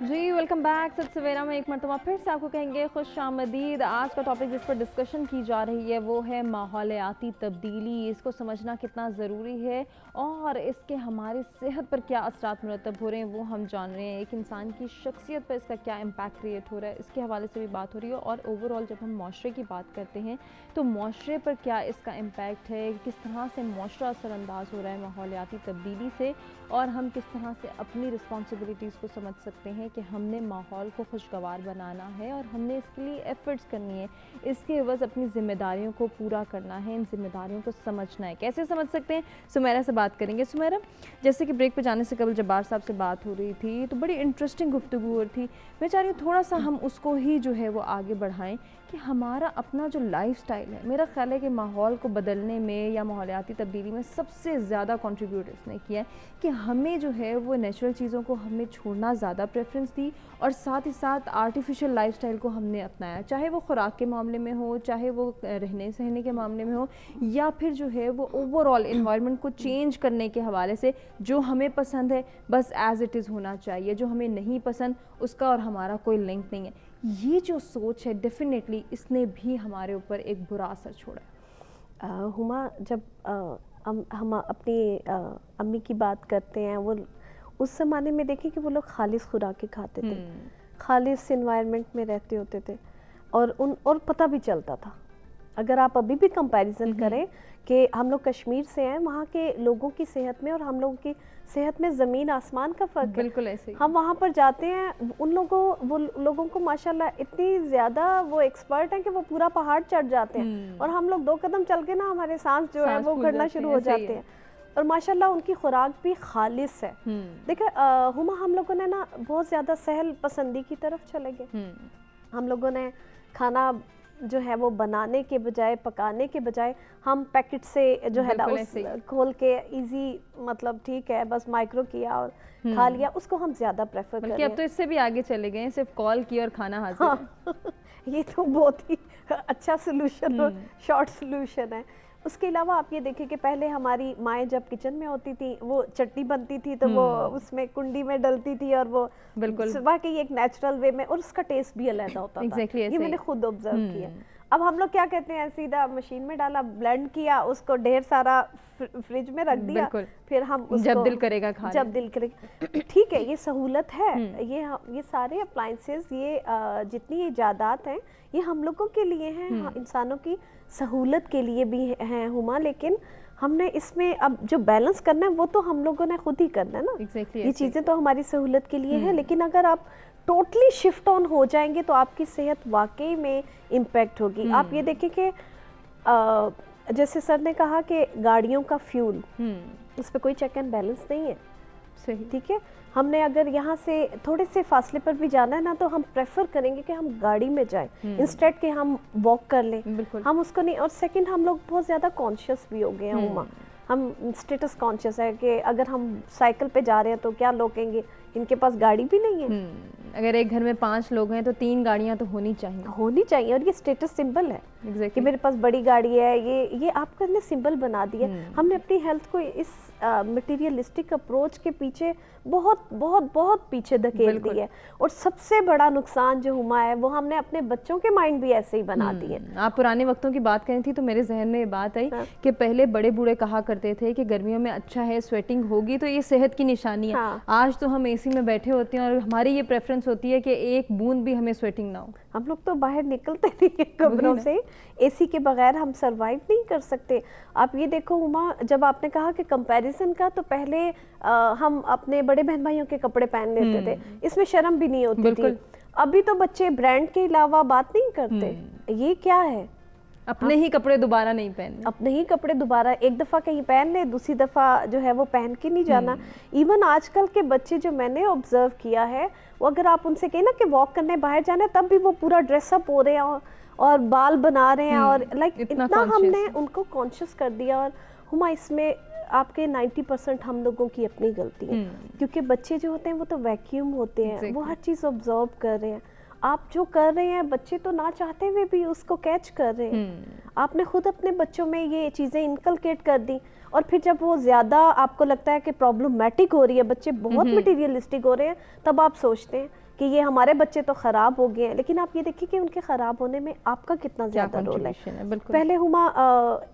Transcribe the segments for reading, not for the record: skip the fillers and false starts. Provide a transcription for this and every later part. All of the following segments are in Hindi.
जी वेलकम बैक। सत सवेरा में एक मरतबा फिर से आपको कहेंगे खुश आमदीद। आज का टॉपिक जिस पर डिस्कशन की जा रही है वो है माहौलियाती तब्दीली। इसको समझना कितना ज़रूरी है और इसके हमारी सेहत पर क्या असरात मुरतब हो रहे हैं वो हम जान रहे हैं। एक इंसान की शख्सियत पर इसका क्या इम्पैक्ट क्रिएट हो रहा है इसके हवाले से भी बात हो रही है। और ओवरऑल जब हम माशरे की बात करते हैं तो माशरे पर क्या इसका इम्पैक्ट है, किस तरह से माशरा असरअंदाज हो रहा है माहौलियाती तब्दीली से, और हम किस तरह से अपनी रिस्पॉन्सिबिलिटीज़ को समझ सकते हैं कि हमने माहौल को खुशगवार बनाना है और हमने इसके लिए एफ़र्ट्स करनी है, इसके एवज़ अपनी ज़िम्मेदारियों को पूरा करना है, इन ज़िम्मेदारियों को समझना है। कैसे समझ सकते हैं, सुमेरा से बात करेंगे। सुमेरा, जैसे कि ब्रेक पे जाने से कबल जब्बार साहब से बात हो रही थी तो बड़ी इंटरेस्टिंग गुफ्तगू हो रही थी। मैं चाह रही हूँ थोड़ा सा हम उसको ही जो है वो आगे बढ़ाएं कि हमारा अपना जो लाइफस्टाइल है, मेरा ख्याल है कि माहौल को बदलने में या माहौलियाती तब्दीली में सबसे ज़्यादा कंट्रीब्यूट इसने किया है कि हमें जो है वो नेचुरल चीज़ों को हमें छोड़ना ज़्यादा प्रेफरेंस दी और साथ ही साथ आर्टिफिशियल लाइफस्टाइल को हमने अपनाया, चाहे वो खुराक के मामले में हो, चाहे वो रहने सहने के मामले में हो, या फिर जो है वो ओवरऑल इन्वायरमेंट को चेंज करने के हवाले से जो हमें पसंद है बस एज़ इट इज़ होना चाहिए, जो हमें नहीं पसंद उसका और हमारा कोई लिंक नहीं है। ये जो सोच है डेफिनेटली इसने भी हमारे ऊपर एक बुरा असर छोड़ा। हुमा, जब हम अपनी अम्मी की बात करते हैं, वो उस ज़माने में देखें कि वो लोग खालिस खुराकें खाते थे, खालिस इन्वायरमेंट में रहते होते थे और पता भी चलता था। अगर आप अभी भी कंपैरिजन करें कि हम लोग कश्मीर से हैं, वहाँ के लोगों की सेहत में और हम लोगों की सेहत में ज़मीन आसमान का फ़र्क है। बिल्कुल ऐसे ही। हम वहाँ पर जाते हैं, वो लोगों को माशाल्लाह इतनी ज़्यादा वो एक्सपर्ट हैं कि वो पूरा पहाड़ चढ़ जाते हैं और हम लोग 2 कदम चल के ना हमारे सांस जो है वो उखड़ना शुरू हो जाते हैं। और माशाल्लाह उनकी खुराक भी खालिस है। देखिए हुमा, हम लोगों ने ना बहुत ज़्यादा सहल पसंदी की तरफ चले गए। हम लोगों ने खाना जो है वो बनाने के बजाय, पकाने के बजाय, हम पैकेट से जो है ना उस खोल के इजी, मतलब ठीक है बस माइक्रो किया और खा लिया, उसको हम ज़्यादा प्रेफर करते हैं। अब तो इससे भी आगे चले गए हैं, सिर्फ कॉल की और खाना हाजिर। हाँ। ये तो बहुत ही अच्छा सोल्यूशन, शॉर्ट सोल्यूशन है। उसके अलावा आप ये देखिए कि पहले हमारी माएँ जब किचन में होती थी, वो चटनी बनती थी तो वो उसमें कुंडी में डलती थी और वो बिल्कुल वाकई एक नेचुरल वे में, और उसका टेस्ट भी अलग होता था। ये मैंने खुद ऑब्जर्व किया। अब हम लोग क्या कहते हैं, सीधा मशीन में डाला, ब्लेंड किया, उसको ढेर सारा फ्रिज में रख दिया, फिर हम उसको जब दिल करेगा खा, जब दिल करेगा। ठीक है, ये सहूलत है। ये सारे अप्लायंसेस, ये जितनी इजादात हैं, ये हम लोगों के लिए हैं, इंसानों की सहूलत के लिए भी हैं हुमा, लेकिन हमने इसमें अब जो बैलेंस करना है वो तो हम लोगों ने खुद ही करना है ना। ये चीज़ें तो हमारी सहूलत के लिए हैं, लेकिन अगर आप टोटली शिफ्ट ऑन हो जाएंगे तो आपकी सेहत वाकई में इम्पैक्ट होगी। आप ये देखें कि जैसे सर ने कहा कि गाड़ियों का फ्यूल, इस पर कोई चेक एंड बैलेंस नहीं है। सही, ठीक है, हमने अगर यहाँ से थोड़े से फासले पर भी जाना है ना, तो हम प्रेफर करेंगे कि हम गाड़ी में जाएं इंस्टेड के हम वॉक कर लें। हम उसको नहीं, और सेकंड हम लोग बहुत ज़्यादा कॉन्शियस भी हो गए हैं उमा, हम स्टेटस कॉन्शियस है कि अगर हम साइकिल पे जा रहे हैं तो क्या लोग कहेंगे इनके पास गाड़ी भी नहीं है। अगर एक घर में 5 लोग हैं तो 3 गाड़ियां तो होनी चाहिए, और ये स्टेटस सिंबल है कि मेरे पास बड़ी गाड़ी है। ये आपका ने सिंबल बना दिया। हमने अपनी हेल्थ को इस मटेरियलिस्टिक अप्रोच के पीछे बहुत बहुत बहुत पीछे धकेल दी है, और सबसे बड़ा नुकसान जो हुआ है वो हमने अपने बच्चों के माइंड भी ऐसे ही बना दिए। आप पुराने वक्तों की बात करें थी तो मेरे जहन में ये बात आई कि पहले बड़े बूढ़े कहा करते थे कि गर्मियों में अच्छा है, स्वेटिंग होगी तो ये सेहत की निशानी है। आज तो हम एसी में बैठे होते हैं और हमारी ये प्रेफरेंस होती है कि एक बूंद भी हमें स्वेटिंग ना हो। हम लोग तो बाहर निकलते नहीं है कमरों से, एसी के बगैर हम सरवाइव नहीं कर सकते। आप ये देखो हुमा, जब आपने कहा कि कंपैरिजन का, तो पहले हम अपने बड़े बहन भाइयों के कपड़े पहन लेते थे, इसमें शर्म भी नहीं होती थी। अभी तो बच्चे ब्रांड के अलावा बात नहीं करते। ये क्या है, अपने ही कपड़े दोबारा नहीं पहनने, अपने ही कपड़े दोबारा, एक दफ़ा कहीं पहन ले, दूसरी दफ़ा जो है वो पहन के नहीं जाना। इवन आजकल के बच्चे जो मैंने ऑब्जर्व किया है, वो अगर आप उनसे कहें ना कि वॉक करने बाहर जाना है, तब भी वो पूरा ड्रेसअप हो रहे हैं और बाल बना रहे हैं, और लाइक इतना हमने उनको कॉन्शियस कर दिया। और हुमा, इसमें आपके 90% हम लोगों की अपनी गलती है, क्योंकि बच्चे जो होते हैं वो तो वैक्यूम होते हैं, वो हर चीज़ ऑब्जर्व कर रहे हैं। आप जो कर रहे हैं, बच्चे तो ना चाहते हुए भी उसको कैच कर रहे हैं। आपने खुद अपने बच्चों में ये चीज़ें इनकलकेट कर दी, और फिर जब वो ज़्यादा आपको लगता है कि प्रॉब्लमेटिक हो रही है, बच्चे बहुत मटीरियलिस्टिक हो रहे हैं, तब आप सोचते हैं कि ये हमारे बच्चे तो ख़राब हो गए हैं, लेकिन आप ये देखिए कि उनके ख़राब होने में आपका कितना ज़्यादा रोल है। पहले हुमा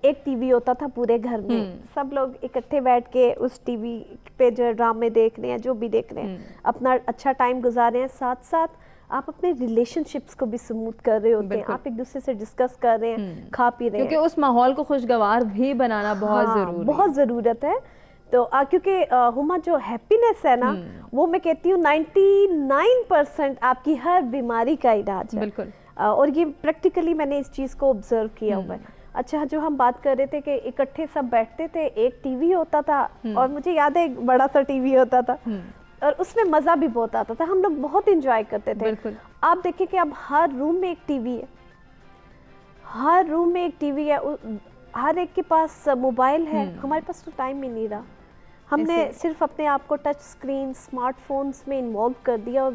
एक टीवी होता था पूरे घर में, सब लोग इकट्ठे बैठ के उस टीवी पे जो ड्रामे देख रहे हैं, जो भी देख रहे हैं, अपना अच्छा टाइम गुजार रहे हैं, साथ साथ आप अपने रिलेशनशिप्स को भी स्मूथ कर रहे होते हैं, आप एक दूसरे से डिस्कस कर रहे हैं, खा पी रहे हैं, क्योंकि उस माहौल को खुशगवार भी बनाना बहुत ज़रूरत है। तो क्योंकि हुमा जो हैप्पीनेस है ना, वो मैं कहती हूँ 99% आपकी हर बीमारी का इलाज है। बिल्कुल। और ये प्रैक्टिकली मैंने इस चीज़ को ऑब्जर्व किया हुआ है। अच्छा, जो हम बात कर रहे थे कि इकट्ठे सब बैठते थे, एक टीवी होता था, और मुझे याद है एक बड़ा सा टीवी होता था, और उसमें मज़ा भी बहुत आता था, हम लोग बहुत इंजॉय करते थे। बिल्कुल। आप देखिए कि अब हर रूम में एक टीवी है, हर रूम में एक टीवी है, हर एक के पास मोबाइल है, हमारे पास तो टाइम ही नहीं रहा। हमने सिर्फ अपने आप को टच स्क्रीन स्मार्टफोन्स में इन्वॉल्व कर दिया, और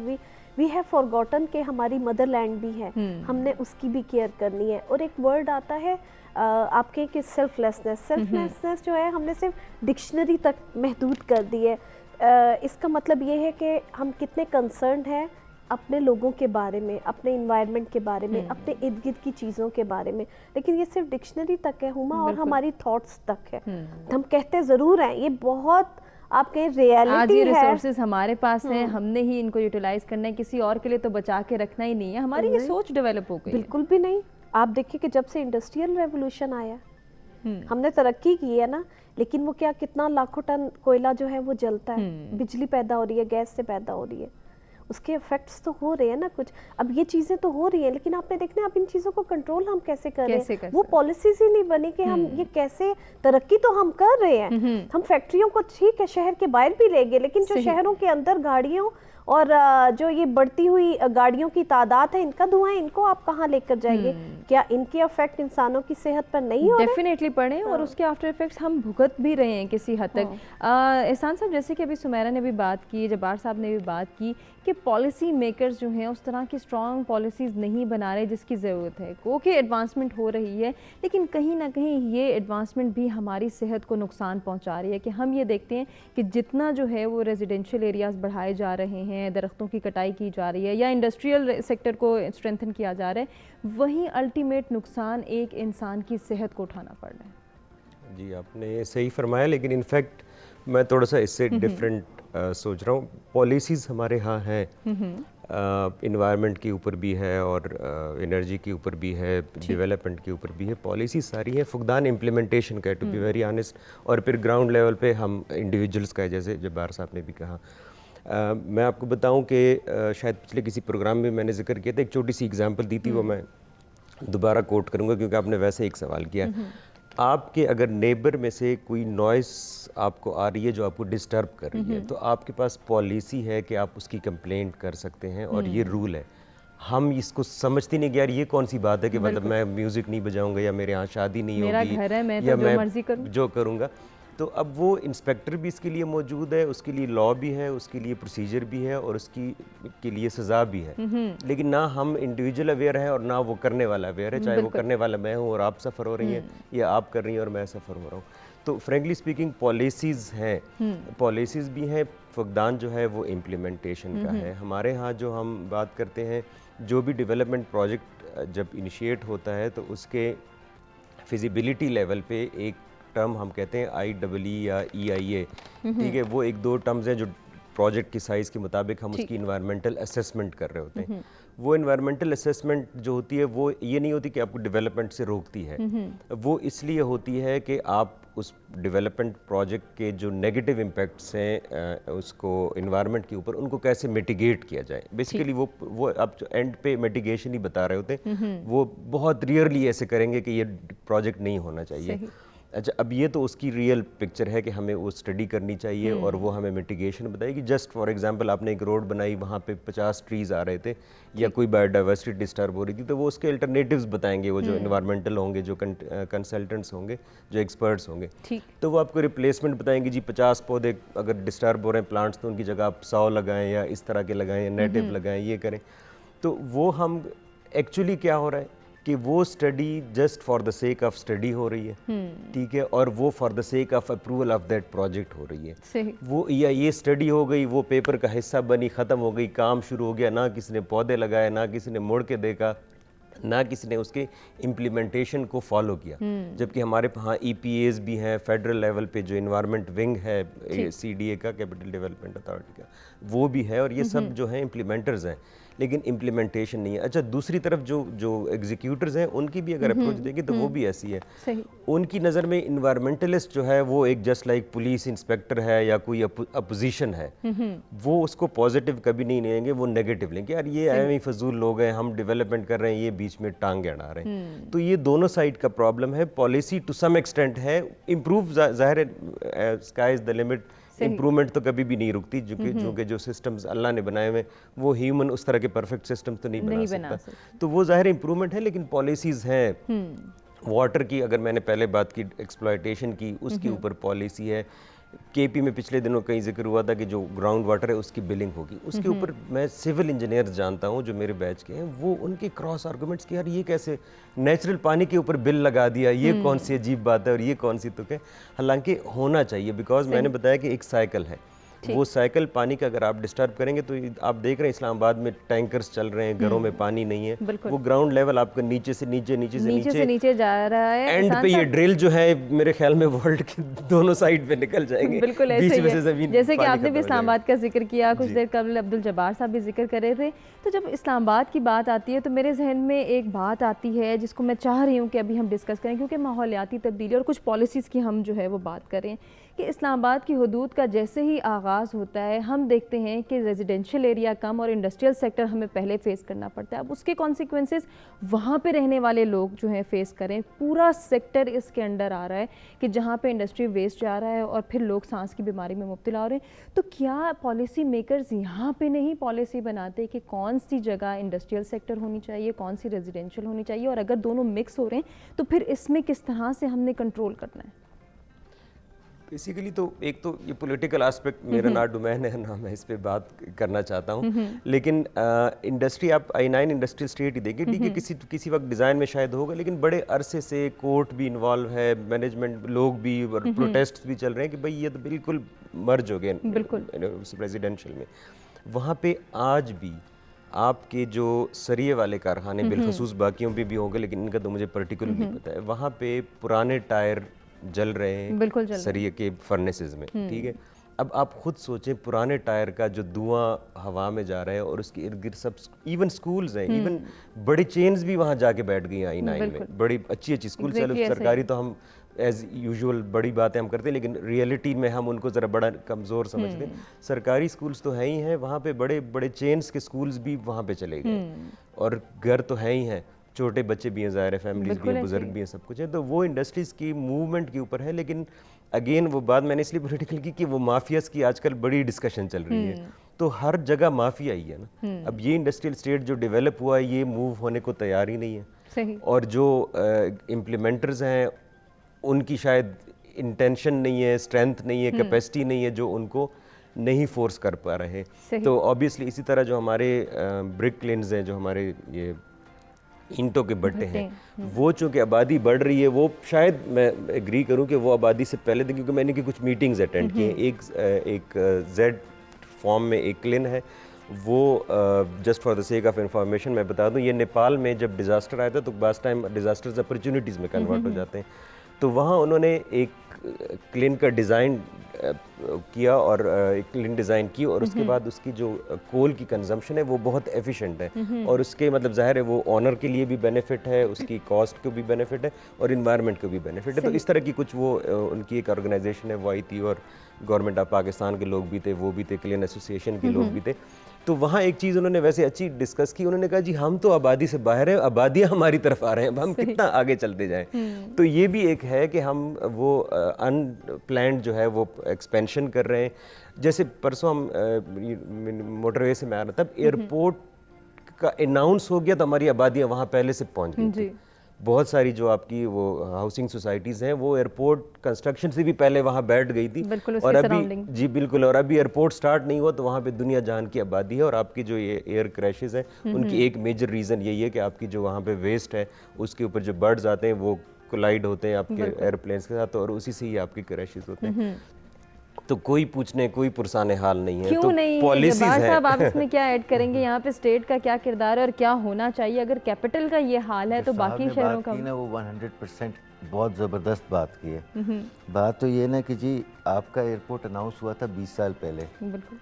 वी हैव फॉरगॉटन कि हमारी मदरलैंड भी है, हमने उसकी भी केयर करनी है। और एक वर्ड आता है आपके कि सेल्फलेसनेस जो है, हमने सिर्फ डिक्शनरी तक महदूद कर दी है। इसका मतलब ये है कि हम कितने कंसर्न हैं अपने लोगों के बारे में, अपने इन्वायरमेंट के बारे में, अपने इर्द गिर्द की चीज़ों के बारे में, लेकिन ये सिर्फ डिक्शनरी तक है हुमा, और हमारी थॉट्स तक है। हम कहते ज़रूर हैं, ये बहुत आपके रियलिटी है। आज ये रिसोर्सेज हमारे पास हैं, हमने ही इनको यूटिलाइज करना है, किसी और के लिए तो बचा के रखना ही नहीं है। हमारी ये सोच डेवलप हो गई। बिल्कुल भी नहीं। आप देखिए कि जब से इंडस्ट्रियल रेवोल्यूशन आया, हमने तरक्की की है ना, लेकिन वो क्या, कितना लाखों टन कोयला जो है वो जलता है, बिजली पैदा हो रही है, गैस से पैदा हो रही है, उसके इफेक्ट्स तो हो रहे हैं ना कुछ। अब ये चीज़ें तो हो रही हैं, लेकिन आपने देखना है अब इन चीज़ों को कंट्रोल हम कैसे कर रहे हैं। वो पॉलिसीज ही नहीं बनी कि हम ये कैसे, तरक्की तो हम कर रहे हैं, हम फैक्ट्रियों को ठीक है शहर के बाहर भी ले गए, लेकिन जो शहरों के अंदर गाड़ियों और जो ये बढ़ती हुई गाड़ियों की तादाद है, इनका धुआं, इनको आप कहाँ लेकर जाएंगे? क्या इनके इफेक्ट इंसानों की सेहत पर नहीं हो रहे? डेफिनेटली पड़े, और उसके आफ्टर इफेक्ट्स हम भुगत भी रहे हैं किसी हद तक। एहसान साहब, जैसे कि अभी सुमेरा ने भी बात की, जब्बार साहब ने भी बात की कि पॉलिसी मेकर्स जो हैं उस तरह की स्ट्रॉन्ग पॉलिसीज़ नहीं बना रहे जिसकी ज़रूरत है। ओके, एडवांसमेंट हो रही है, लेकिन कहीं ना कहीं ये एडवांसमेंट भी हमारी सेहत को नुकसान पहुंचा रही है। कि हम ये देखते हैं कि जितना जो है वो रेजिडेंशियल एरियाज़ बढ़ाए जा रहे हैं, दरख्तों की कटाई की जा रही है, या इंडस्ट्रियल सेक्टर को स्ट्रेंथन किया जा रहा है, वहीं अल्टीमेट नुकसान एक इंसान की सेहत को उठाना पड़ रहा है। जी, आपने सही फरमाया, लेकिन इनफैक्ट मैं थोड़ा सा इससे डिफरेंट सोच रहा हूँ। पॉलिसीज़ हमारे यहाँ हैं, इन्वायरमेंट के ऊपर भी है और एनर्जी के ऊपर भी है, डेवलपमेंट के ऊपर भी है, पॉलिसी सारी है, फुकदान इम्प्लीमेंटेशन का है, टू बी वेरी ऑनेस्ट। और फिर ग्राउंड लेवल पे हम इंडिविजुअल्स का है, जैसे जब्बार साहब ने भी कहा। मैं आपको बताऊं कि शायद पिछले किसी प्रोग्राम में मैंने जिक्र किया था, एक छोटी सी एग्जांपल दी थी, वो मैं दोबारा कोट करूंगा क्योंकि आपने वैसे एक सवाल किया। आपके अगर नेबर में से कोई नॉइस आपको आ रही है जो आपको डिस्टर्ब कर रही है, तो आपके पास पॉलिसी है कि आप उसकी कंप्लेंट कर सकते हैं, और ये रूल है। हम इसको समझते नहीं कि यार ये कौन सी बात है कि मतलब मैं म्यूज़िक नहीं बजाऊंगा, या मेरे यहाँ शादी नहीं होगी, मेरा घर है, मैं या तो जो मर्जी करूं, जो करूँगा। तो अब वो इंस्पेक्टर भी इसके लिए मौजूद है, उसके लिए लॉ भी है, उसके लिए प्रोसीजर भी है, और उसकी के लिए सज़ा भी है। लेकिन ना हम इंडिविजुअल अवेयर है और ना वो करने वाला अवेयर है। चाहे वो करने वाला मैं हूँ और आप सफ़र हो रही हैं, या आप कर रही हैं और मैं सफ़र हो रहा हूँ। तो फ्रेंकली स्पीकिंग पॉलिसीज़ हैं, पॉलिसीज़ भी हैं, फुकदान जो है वो इम्प्लीमेंटेशन का है। हमारे यहाँ जो हम बात करते हैं, जो भी डेवलपमेंट प्रोजेक्ट जब इनिशिएट होता है तो उसके फिजिबिलिटी लेवल पे एक टर्म हम कहते हैं IEE या EIA, ठीक है, वो एक दो टर्म्स हैं जो प्रोजेक्ट की साइज़ के मुताबिक हम उसकी इन्वायरमेंटल असेसमेंट कर रहे होते हैं। वो इन्वायरमेंटल असेसमेंट जो होती है वो ये नहीं होती कि आपको डेवलपमेंट से रोकती है, वो इसलिए होती है कि आप उस डेवलपमेंट प्रोजेक्ट के जो नेगेटिव इम्पैक्ट्स हैं उसको इन्वायरमेंट के ऊपर, उनको कैसे मिटिगेट किया जाए। बेसिकली वो आप जो एंड पे मिटिगेशन ही बता रहे होते हैं, वो बहुत रियरली ऐसे करेंगे कि ये प्रोजेक्ट नहीं होना चाहिए। अच्छा, अब ये तो उसकी रियल पिक्चर है कि हमें वो स्टडी करनी चाहिए और वो हमें मिटिगेशन बताएगी। जस्ट फॉर एग्जांपल आपने एक रोड बनाई, वहाँ पे 50 ट्रीज़ आ रहे थे या कोई बायोडाइवर्सिटी डिस्टर्ब हो रही थी, तो वो उसके अल्टरनेटिव्स बताएंगे, वो जो इन्वायरमेंटल होंगे, जो कंसल्टेंट्स होंगे, जो एक्सपर्ट्स होंगे, तो वो आपको रिप्लेसमेंट बताएंगे। जी 50 पौधे अगर डिस्टर्ब हो रहे हैं प्लांट्स, तो उनकी जगह आप 100 लगाएं या इस तरह के लगाएं, नेटिव लगाएं, ये करें। तो वो हम एक्चुअली क्या हो रहा है कि वो study just for the sake of study हो रही है, ठीक है, और वो for the sake of approval of that project हो रही है। सही। वो या ये स्टडी हो गई, वो पेपर का हिस्सा बनी, ख़त्म हो गई, काम शुरू हो गया, ना किसी ने पौधे लगाए, ना किसी ने मुड़ के देखा, ना किसी ने उसके इम्प्लीमेंटेशन को फॉलो किया। जबकि हमारे यहाँ EPAs भी हैं, फेडरल लेवल पे जो इन्वायरमेंट विंग है CDA का, कैपिटल डेवलपमेंट अथॉरिटी का, वो भी है, और ये सब जो हैं इम्प्लीमेंटर्स हैं, लेकिन इम्प्लीमेंटेशन नहीं है। अच्छा, दूसरी तरफ जो एग्जीक्यूटर्स हैं उनकी भी अगर अप्रोच देखें तो वो भी ऐसी है। सही। उनकी नज़र में इन्वायरमेंटलिस्ट जो है वो एक जस्ट लाइक पुलिस इंस्पेक्टर है या कोई अपोजिशन है, वो उसको पॉजिटिव कभी नहीं लेंगे, वो नेगेटिव लेंगे, यार ये ऐਵੇਂ ही फजूल लोग हैं, हम डेवलपमेंट कर रहे हैं, ये बीच में टांग अड़ा रहे हैं। तो ये दोनों साइड का प्रॉब्लम है। पॉलिसी टू सम एक्सटेंट है, इम्प्रूव ज़ाहिर है, sky is the limit, improvement तो कभी भी नहीं रुकती, जो कि जो सिस्टम्स अल्लाह ने बनाए हुए, वो ह्यूमन उस तरह के परफेक्ट सिस्टम तो नहीं बना सकता। तो वो ज़ाहिर इम्प्रूवमेंट है, लेकिन पॉलिसीज़ हैं। वाटर की अगर मैंने पहले बात की, एक्सप्लॉयटेशन की, उसके ऊपर पॉलिसी है। KP में पिछले दिनों कहीं जिक्र हुआ था कि जो ग्राउंड वाटर है उसकी बिलिंग होगी, उसके ऊपर मैं सिविल इंजीनियर्स जानता हूँ जो मेरे बैच के हैं, वो उनके क्रॉस आर्गुमेंट्स कि यार ये कैसे नेचुरल पानी के ऊपर बिल लगा दिया, ये कौन सी अजीब बात है और ये कौन सी तुक है। हालांकि होना चाहिए, बिकॉज मैंने बताया कि एक साइकिल है, वो साइकिल पानी का अगर आप डिस्टर्ब करेंगे तो आप देख रहे हैं इस्लामाबाद में टैंकर्स चल रहे हैं, घरों में पानी नहीं है, वो ग्राउंड लेवल आपका नीचे से नीचे जा रहा है। एंड पे ये ड्रिल जो है मेरे ख्याल में वर्ल्ड के दोनों साइड पे निकल जाएंगे। बिल्कुल ऐसे ही है। जैसे कि आपने भी इस्लामाबाद का जिक्र किया, कुछ देर कबल अब्दुल जब्बार साहब भी जिक्र कर रहे थे। तो जब इस्लामाबाद की बात आती है तो मेरे जहन में एक बात आती है जिसको मैं चाह रही हूँ कि अभी हम डिस्कस करें, क्योंकि माहौलियाती तब्दीली और कुछ पॉलिसीज़ की हम जो है वो बात करें कि इस्लामाबाद की हदूद का जैसे ही आगाज़ होता है हम देखते हैं कि रेजिडेंशियल एरिया कम और इंडस्ट्रियल सेक्टर हमें पहले फेस करना पड़ता है। अब उसके कॉन्सिक्वेंसेस वहाँ पे रहने वाले लोग जो हैं फेस करें, पूरा सेक्टर इसके अंडर आ रहा है कि जहाँ पे इंडस्ट्री वेस्ट जा रहा है और फिर लोग सांस की बीमारी में मुब्तला हो रहे हैं। तो क्या पॉलिसी मेकर्स यहाँ पे नहीं पॉलिसी बनाते कि कौन सी जगह इंडस्ट्रियल सेक्टर होनी चाहिए, कौन सी रेजिडेंशियल होनी चाहिए, और अगर दोनों मिक्स हो रहे हैं तो फिर इसमें किस तरह से हमने कंट्रोल करना है? बेसिकली तो एक तो ये पॉलिटिकल एस्पेक्ट मेरा ना डोमेन है, ना मैं इस पे बात करना चाहता हूँ, लेकिन इंडस्ट्री आप I9 इंडस्ट्रियल स्टेट ही देखिए, ठीक है, किसी वक्त डिज़ाइन में शायद होगा, लेकिन बड़े अरसे से कोर्ट भी इन्वॉल्व है, मैनेजमेंट लोग भी, और प्रोटेस्ट भी चल रहे हैं कि भाई ये तो बिल्कुल मर्ज हो गए रेजिडेंशियल में। वहाँ पे आज भी आपके जो सरिये वाले कारखाने, बिलखसूस बाकियों पे भी होंगे, लेकिन इनका तो मुझे पर्टिकुलर नहीं पता है, वहाँ पे पुराने टायर जल रहे हैं सरिये के फर्नेसेस में, ठीक है। अब आप खुद सोचें, पुराने टायर का जो धुआं हवा में जा रहा है और उसके इर्द गिर्द सब, इवन स्कूल्स हैं, इवन बड़ी चेन्स भी वहाँ जाके बैठ गई हैं I9 में, बड़ी अच्छी अच्छी स्कूल। चलो सरकारी तो हम एज यूजुअल बड़ी बातें हम करते हैं, लेकिन रियलिटी में हम उनको ज़रा बड़ा कमज़ोर समझते हैं। सरकारी स्कूल्स तो हैं ही हैं, वहाँ पे बड़े बड़े चेन्स के स्कूल्स भी वहाँ पे चले गए, और घर तो है ही हैं, छोटे बच्चे भी हैं, ज़ाहिर है, फैमिलीज भी हैं, बुजुर्ग भी हैं, सब कुछ है। तो वो इंडस्ट्रीज़ की मूवमेंट के ऊपर है, लेकिन अगेन वो बात मैंने इसलिए पॉलिटिकल की कि वो माफियाज की आजकल बड़ी डिस्कशन चल रही है, तो हर जगह माफिया ही है ना। अब ये इंडस्ट्रियल स्टेट जो डेवलप हुआ है, ये मूव होने को तैयार ही नहीं है, सही। और जो इम्प्लीमेंटर्स हैं उनकी शायद इंटेंशन नहीं है, स्ट्रेंथ नहीं है, कैपेसिटी नहीं है, जो उनको नहीं फोर्स कर पा रहे। तो ऑब्वियसली इसी तरह जो हमारे ब्रिक लेन्स हैं, जो हमारे ये ईंटों के भट्टे हैं, वो चूँकि आबादी बढ़ रही है, वो शायद मैं एग्री करूँ कि वो आबादी से पहले थी, क्योंकि मैंने की कुछ मीटिंग्स अटेंड की हैं। एक जेड फॉर्म में एक क्लिन है, वो just for the sake of information मैं बता दूं, ये नेपाल में जब डिज़ास्टर आया था तो बास टाइम डिज़ास्टर्स अपॉर्चुनिटीज़ में कन्वर्ट हो जाते हैं। तो वहाँ उन्होंने एक क्लिन का डिज़ाइन किया और एक क्लिन डिज़ाइन की, और उसके बाद उसकी जो कोल की कंजम्पशन है वो बहुत एफिशिएंट है, और उसके मतलब ज़ाहिर है वो ऑनर के लिए भी बेनिफिट है, उसकी कॉस्ट को भी बेनिफिट है, और इन्वायरमेंट को भी बेनिफिट है। तो इस तरह की कुछ वो उनकी एक ऑर्गेनाइजेशन है, वो आई थी, और गवर्नमेंट ऑफ पाकिस्तान के लोग भी थे, वो भी थे, क्लिन एसोसिएशन के लोग भी थे। तो वहाँ एक चीज़ उन्होंने वैसे अच्छी डिस्कस की, उन्होंने कहा जी हम तो आबादी से बाहर हैं, आबादियाँ हमारी तरफ आ रहे हैं, अब हम कितना आगे चलते जाएं। तो ये भी एक है कि हम वो अनप्लैन्ड जो है वो एक्सपेंशन कर रहे हैं। जैसे परसों हम मोटरवे से मैं आ रहा था, तब एयरपोर्ट का अनाउंस हो गया तो हमारी आबादियाँ वहाँ पहले से पहुँच गई थी। बहुत सारी जो आपकी वो हाउसिंग सोसाइटीज़ हैं वो एयरपोर्ट कंस्ट्रक्शन से भी पहले वहाँ बैठ गई थी। बिल्कुल और उसके अभी surrounding। जी बिल्कुल, और अभी एयरपोर्ट स्टार्ट नहीं हुआ तो वहाँ पे दुनिया जान की आबादी है। और आपकी जो ये एयर क्रैशेस हैं उनकी एक मेजर रीज़न यही है कि आपकी जो वहाँ पे वेस्ट है उसके ऊपर जो बर्ड्स आते हैं वो कोलाइड होते हैं आपके एयरप्लेन्स के साथ, और उसी से ही आपके क्रैशेस होते हैं। तो कोई पूछने कोई पुरसाने हाल नहीं है। क्यों तो नहीं? पॉलिसीज जब्बार है। साहब, आप इसमें क्या ऐड करेंगे? यहाँ पे स्टेट का क्या किरदार है और क्या होना चाहिए? अगर कैपिटल का ये हाल है तो बाकी शहरों का ना वो 100% बहुत ज़बरदस्त बात की है। बात तो ये ना कि जी आपका एयरपोर्ट अनाउंस हुआ था 20 साल पहले। बिल्कुल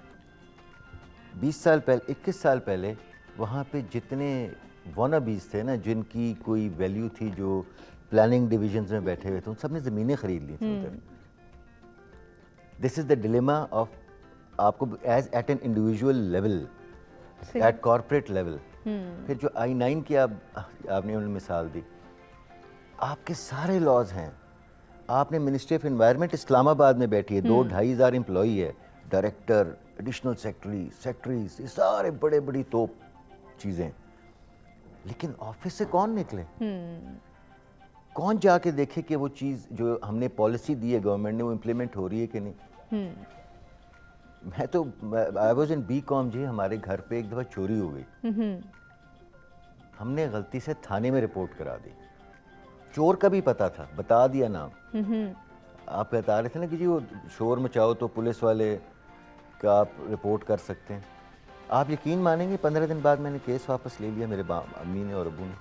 20 साल पहले, 21 साल पहले वहाँ पे जितने वानाबीज थे ना, जिनकी कोई वैल्यू थी, जो प्लानिंग डिविजन्स में बैठे हुए थे, उन सब ने ज़मीनें खरीद ली थी उधर। This is the dilemma of आपको as at an individual level, at corporate level. फिर जो I-9 की आपने उन्हें मिसाल दी, आपके सारे लॉज हैं। आपने मिनिस्ट्री ऑफ एनवायरनमेंट इस्लामाबाद में बैठी है, 2-2.5 हज़ार एम्प्लॉई है, डायरेक्टर, एडिशनल सेक्रेटरी, सेक्रेटरीज, ये सारे बड़े बड़ी तोप चीज़ें, लेकिन ऑफिस से कौन निकले? कौन जाके देखे कि वो चीज़ जो हमने पॉलिसी दी है गवर्नमेंट ने वो इम्प्लीमेंट हो रही है कि नहीं? मैं तो आई वॉज इन BCom जी, हमारे घर पे एक दफ़ा चोरी हो गई। हमने गलती से थाने में रिपोर्ट करा दी। चोर का भी पता था, बता दिया नाम। आप बता रहे थे ना कि जी वो शोर मचाओ तो पुलिस वाले का आप रिपोर्ट कर सकते हैं। आप यकीन मानेंगे 15 दिन बाद मैंने केस वापस ले लिया, मेरे अम्मी ने और अबू ने।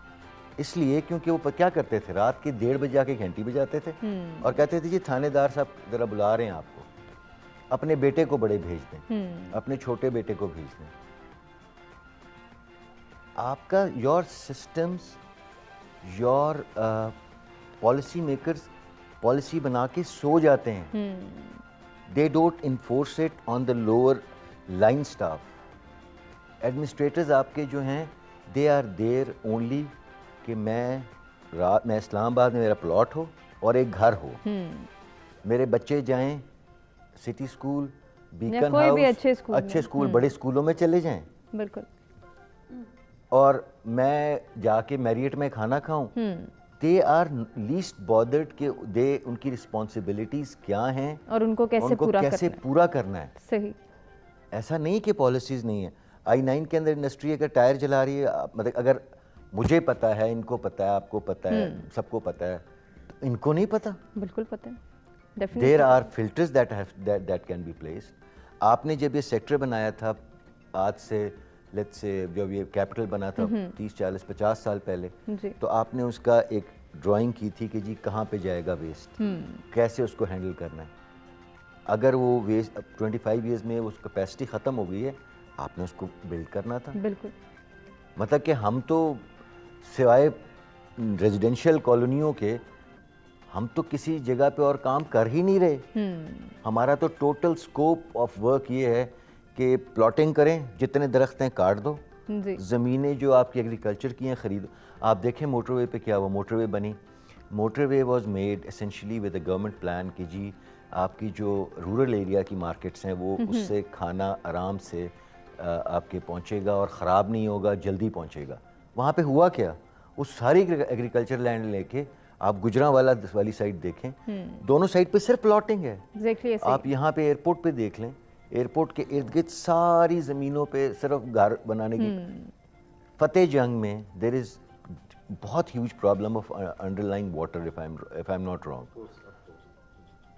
इसलिए क्योंकि वो क्या करते थे, रात के 1:30 बजे आके घंटी बजाते थे और कहते थे जी थानेदार साहब ज़रा बुला रहे हैं आपको, अपने बेटे को बड़े भेज दें, अपने छोटे बेटे को भेज दें। आपका your systems, your policy makers policy बना के सो जाते हैं। They don't enforce it on the lower line staff. Administrators आपके जो हैं, दे आर देयर ओनली कि मैं इस्लामाबाद में मेरा प्लॉट हो और एक घर हो, मेरे बच्चे जाएं सिटी स्कूल, बीकन हाउस, अच्छे स्कूल, बड़े स्कूलों में चले जाएं, बिल्कुल, और मैं जाके मैरियट में खाना खाऊं। दे आर लीस्ट बॉदर्ड कि दे उनकी रिस्पॉन्सिबिलिटीज क्या हैं और उनको कैसे पूरा करना है। सही, ऐसा नहीं कि पॉलिसीज नहीं है। I-9 के अंदर इंडस्ट्री अगर टायर जला रही है, मतलब अगर मुझे पता है, इनको पता है, आपको पता है, सबको पता है, तो इनको नहीं पता? बिल्कुल पता है। There are filters that can be placed. आपने जब ये सेक्टर बनाया था, आज से लेट्स से जब ये कैपिटल बना था 30, 40, 50 साल पहले, तो आपने उसका एक ड्राइंग की थी कि जी कहाँ पे जाएगा वेस्ट, कैसे उसको हैंडल करना है। अगर वो वेस्ट 25 ईयर्स में वो कैपेसिटी ख़त्म हो गई है, आपने उसको बिल्ड करना था। बिल्कुल, मतलब कि हम तो सिवाय रेजिडेंशियल कॉलोनियों के हम तो किसी जगह पे और काम कर ही नहीं रहे। हमारा तो टोटल स्कोप ऑफ वर्क ये है कि प्लॉटिंग करें, जितने दरख्त हैं काट दो, ज़मीनें जो आपकी एग्रीकल्चर की हैं खरीदो। आप देखें मोटरवे पे क्या हुआ, मोटरवे बनी, motorway was made essentially with a government plan कि जी आपकी जो रूरल एरिया की मार्केट्स हैं वो उससे खाना आराम से आपके पहुंचेगा और ख़राब नहीं होगा, जल्दी पहुंचेगा। वहाँ पे हुआ क्या, उस सारी एग्रीकल्चर लैंड लेके आप गुजरांवाला वाली साइड देखें, दोनों साइड पे सिर्फ प्लॉटिंग है। आप यहाँ पे एयरपोर्ट पे देख लें, एयरपोर्ट के इर्द गिर्द सारी ज़मीनों पे सिर्फ घर बनाने की। फतेह जंग में देयर इज़ बहुत huge problem of underlying water if I am not wrong,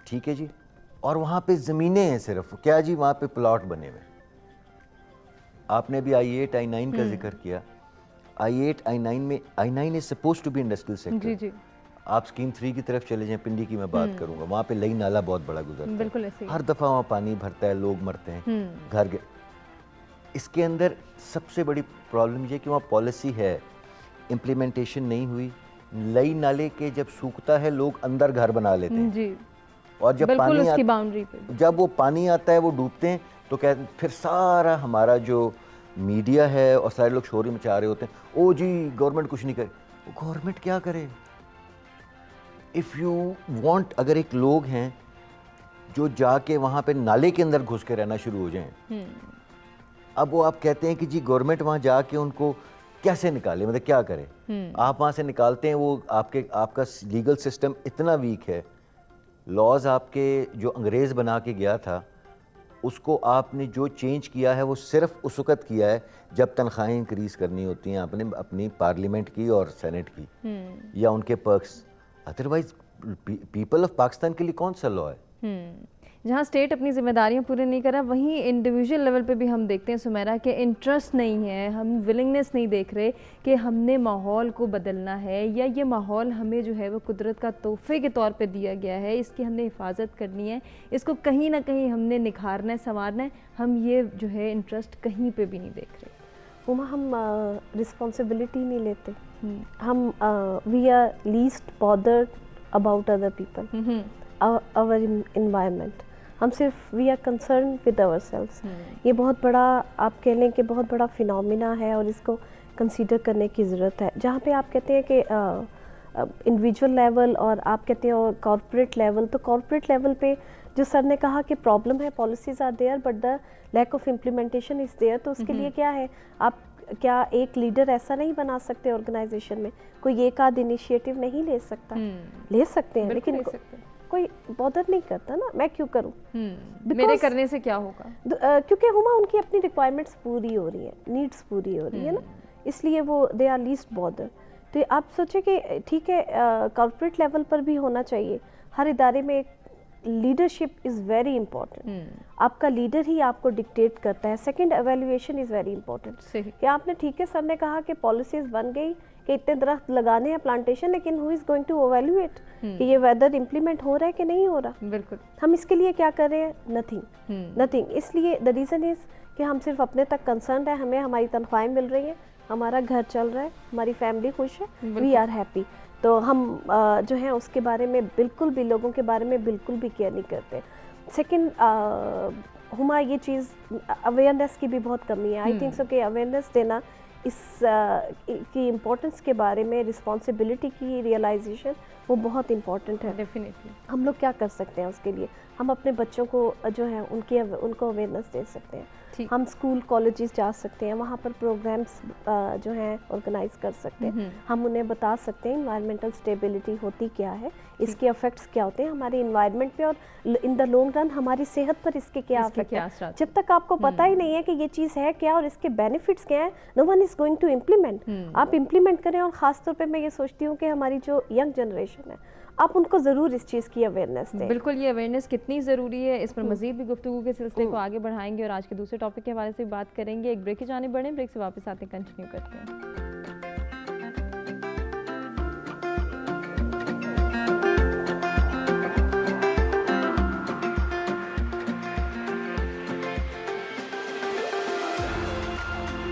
ठीक है जी। और वहाँ पे ज़मीनें हैं सिर्फ, क्या जी वहाँ पे प्लॉट बने हुए। आपने भी I-8 I-9 का जिक्र किया। I-8 I-9 में I-9 is suppose to be industrial sector. आप स्कीम 3 की तरफ चले जाएं, पिंडी की मैं बात करूंगा, वहाँ पे लई नाला बहुत बड़ा गुजरता है, बिल्कुल ऐसे ही। हर दफ़ा वहाँ पानी भरता है, लोग मरते हैं, घर इसके अंदर सबसे बड़ी प्रॉब्लम ये कि वहाँ पॉलिसी है, इम्प्लीमेंटेशन नहीं हुई। लई नाले के जब सूखता है लोग अंदर घर बना लेते हैं जी। और जब पानी उसकी बाउंड्री पे जब वो पानी आता है वो डूबते हैं, तो कहते फिर सारा हमारा जो मीडिया है और सारे लोग शोर मचा रहे होते हैं, ओ जी गवर्नमेंट कुछ नहीं करे। गवर्नमेंट क्या करे? इफ़ यू वांट, अगर एक लोग हैं जो जाके वहाँ पे नाले के अंदर घुस के रहना शुरू हो जाएं, अब वो आप कहते हैं कि जी गवर्नमेंट वहाँ जाके उनको कैसे निकाले, मतलब क्या करें। आप वहाँ से निकालते हैं, वो आपका लीगल सिस्टम इतना वीक है, लॉज आपके जो अंग्रेज़ बना के गया था उसको आपने जो चेंज किया है वो सिर्फ उस वक़्त किया है जब तनख्वाहें इंक्रीज़ करनी होती हैं आपने अपनी पार्लियामेंट की और सेनेट की, या उनके perks. Otherwise people of Pakistan के लिए कौन सा लॉ है? जहाँ स्टेट अपनी जिम्मेदारियां पूरी नहीं कर रहा, वहीं इंडिविजुअल लेवल पे भी हम देखते हैं सुमेरा के इंटरेस्ट नहीं है, हम विलिंगनेस नहीं देख रहे कि हमने माहौल को बदलना है, या ये माहौल हमें जो है वो कुदरत का तोहफे के तौर पे दिया गया है, इसकी हमने हिफाजत करनी है, इसको कहीं ना कहीं हमने निखारना है, संवारना है। हम ये जो है इंटरेस्ट कहीं पर भी नहीं देख रहे। उमा, हम रिस्पॉन्सिबिलिटी नहीं लेते। हम we are least bothered about other people, our environment. हम सिर्फ we are concern with our selves. ये बहुत बड़ा, आप कह लें कि बहुत बड़ा फिनोमिना है और इसको कंसीडर करने की ज़रूरत है। जहाँ पे आप कहते हैं कि इंडिविजुअल लेवल और आप कहते हैं कॉर्पोरेट लेवल, तो कॉर्पोरेट लेवल पे जो सर ने कहा कि प्रॉब्लम है, policies are there but the lack of implementation is there. तो उसके लिए क्या है, आप क्या एक लीडर ऐसा नहीं बना सकते ऑर्गेनाइजेशन में, कोई एक आध इनिशिएटिव नहीं ले सकता? ले सकते हैं, लेकिन कोई बॉदर नहीं करता ना, मैं क्यों करूं, मेरे करने से क्या होगा, क्योंकि हुमा उनकी अपनी रिक्वायरमेंट्स पूरी हो रही है, नीड्स पूरी हो रही है ना, इसलिए वो दे आर लीस्ट बॉदर। तो आप सोचे कि ठीक है, कॉर्पोरेट लेवल पर भी होना चाहिए, हर इदारे में लीडरशिप इज़ वेरी इंपॉर्टेंट। आपका लीडर ही आपको डिक्टेट करता है। Second, evaluation is very important कि आपने, ठीक है सर ने कहा कि पॉलिसीज़ बन गई कि इतने दरख्त लगाने हैं, प्लांटेशन, लेकिन who is going to evaluate कि ये वेदर इम्प्लीमेंट हो रहा है कि नहीं हो रहा। बिल्कुल, हम इसके लिए क्या कर रहे हैं? नथिंग। इसलिए द रीज़न इज़ कि हम सिर्फ अपने तक कंसर्न है, हमें हमारी तनख्वाहें मिल रही हैं, हमारा घर चल रहा है, हमारी फैमिली खुश है, वी आर हैप्पी। तो हम जो है उसके बारे में बिल्कुल भी, लोगों के बारे में बिल्कुल भी केयर नहीं करते। सेकंड, हुमा, ये चीज़ अवेयरनेस की भी बहुत कमी है। आई थिंक सो कि अवेयरनेस देना इस की इम्पोर्टेंस के बारे में, रिस्पॉन्सिबिलिटी की रियलाइजेशन, वो बहुत इम्पॉर्टेंट है। डेफिनेटली। हम लोग क्या कर सकते हैं उसके लिए? हम अपने बच्चों को जो है उनको अवेयरनेस दे सकते हैं। हम स्कूल कॉलेजेस जा सकते हैं, वहाँ पर प्रोग्राम्स जो हैं ऑर्गेनाइज कर सकते हैं। हम उन्हें बता सकते हैं इन्वायरमेंटल स्टेबिलिटी होती क्या है, इसके इफेक्ट्स क्या होते हैं हमारे इन्वायरमेंट पे, और इन द लॉन्ग रन हमारी सेहत पर इसके क्या इफेक्ट है। जब तक आपको पता ही नहीं है कि ये चीज़ है क्या और इसके बेनिफिट्स क्या है, no one is going to implement. आप इम्प्लीमेंट करें, और ख़ास तौर पे मैं ये सोचती हूँ कि हमारी जो यंग जनरेशन है, आप उनको ज़रूर इस चीज़ की अवेयरनेस दें। बिल्कुल, ये अवेयरनेस कितनी ज़रूरी है, इस पर मज़ीद भी गुफ्तगू के सिलसिले को आगे बढ़ाएंगे और आज के दूसरे टॉपिक के हवाले से भी बात करेंगे। एक ब्रेक की जाने बढ़ें, ब्रेक से वापस आते कंटिन्यू करते हैं।